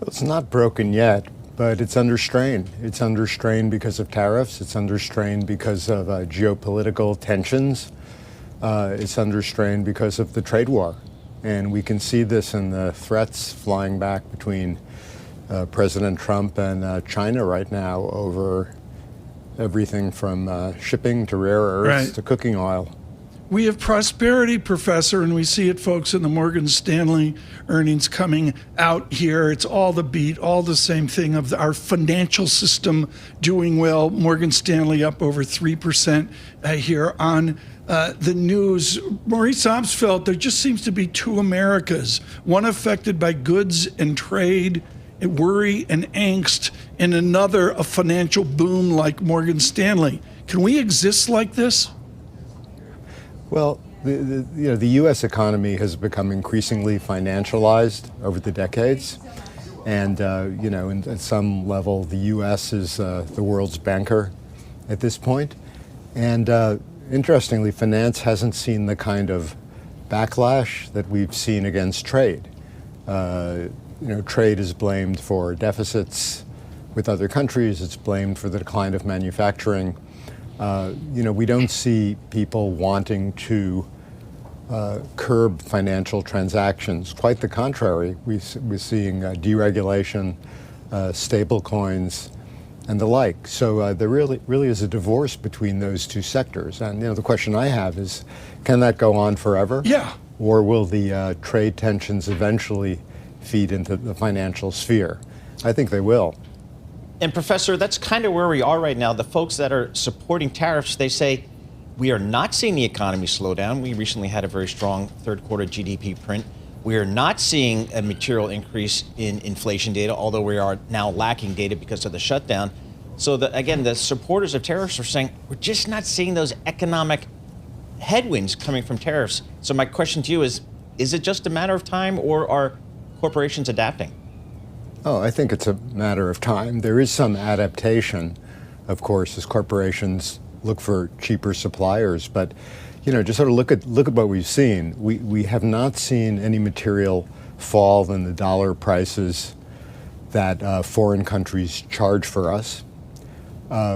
It's not broken yet, but it's under strain. It's under strain because of tariffs. It's under strain because of geopolitical tensions. It's under strain because of the trade war. And we can see this in the threats flying back between President Trump and China right now over everything from shipping to rare earths to cooking oil. We have prosperity, Professor, and we see it, folks, in the Morgan Stanley earnings coming out here. It's all the beat, all the same thing of our financial system doing well. Morgan Stanley up over 3% here on the news. Maurice Obstfeld, there just seems to be two Americas, one affected by goods and trade, and worry and angst, and another a financial boom like Morgan Stanley. Can we exist like this? Well, the U.S. economy has become increasingly financialized over the decades. And, at some level, the U.S. is the world's banker at this point. And interestingly, finance hasn't seen the kind of backlash that we've seen against trade. Trade is blamed for deficits with other countries. It's blamed for the decline of manufacturing. We don't see people wanting to curb financial transactions. Quite the contrary. We're seeing deregulation, stable coins, and the like. So there really is a divorce between those two sectors. And the question I have is, can that go on forever? Yeah. Or will the trade tensions eventually feed into the financial sphere? I think they will. And Professor, that's kind of where we are right now. The folks that are supporting tariffs, they say, we are not seeing the economy slow down. We recently had a very strong third quarter GDP print. We are not seeing a material increase in inflation data, although we are now lacking data because of the shutdown. So again, the supporters of tariffs are saying, we're just not seeing those economic headwinds coming from tariffs. So my question to you is it just a matter of time, or are corporations adapting? Oh, I think it's a matter of time. There is some adaptation, of course, as corporations look for cheaper suppliers. But, just sort of look at what we've seen. We have not seen any material fall in the dollar prices that foreign countries charge for us.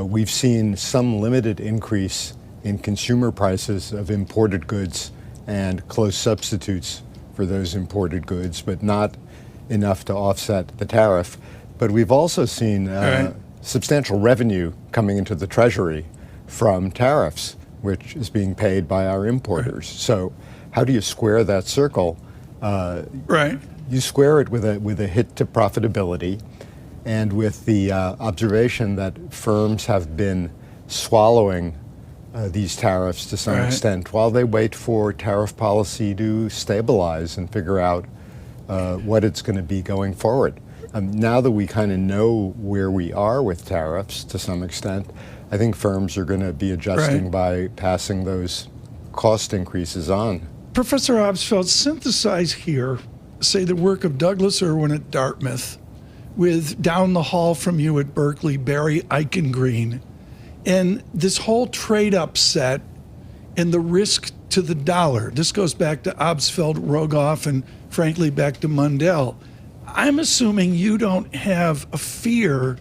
We've seen some limited increase in consumer prices of imported goods and close substitutes for those imported goods, but not enough to offset the tariff. But we've also seen substantial revenue coming into the Treasury from tariffs, which is being paid by our importers. So how do you square that circle? You square it with a hit to profitability, and with the observation that firms have been swallowing these tariffs to some extent while they wait for tariff policy to stabilize and figure out what it's going to be going forward. Now that we kind of know where we are with tariffs to some extent, I think firms are going to be adjusting by passing those cost increases on. Professor Obstfeld, synthesize here, say, the work of Douglas Irwin at Dartmouth with down the hall from you at Berkeley, Barry Eichengreen, and this whole trade upset and the risk to the dollar. This goes back to Obstfeld, Rogoff, and frankly back to Mundell. I'm assuming you don't have a fear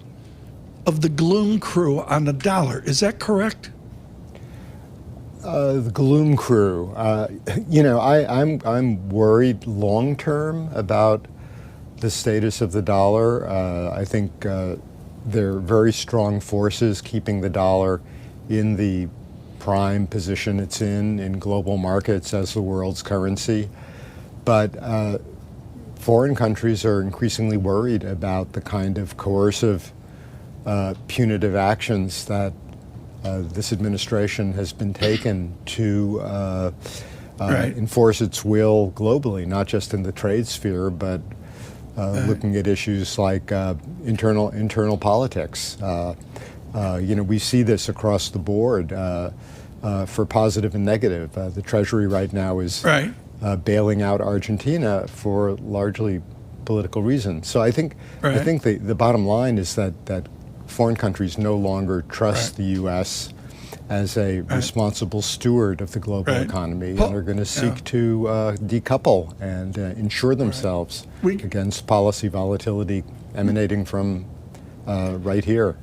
of the gloom crew on the dollar. Is that correct? The gloom crew. I'm worried long term about the status of the dollar. I think there are very strong forces keeping the dollar in the prime position it's in global markets as the world's currency. But foreign countries are increasingly worried about the kind of coercive, punitive actions that this administration has been taken to enforce its will globally, not just in the trade sphere, but looking at issues like internal politics. We see this across the board for positive and negative. The Treasury right now is bailing out Argentina for largely political reasons. So I think the bottom line is that foreign countries no longer trust the U.S. as a responsible steward of the global economy and are going to seek to decouple and insure themselves against policy volatility emanating from right here.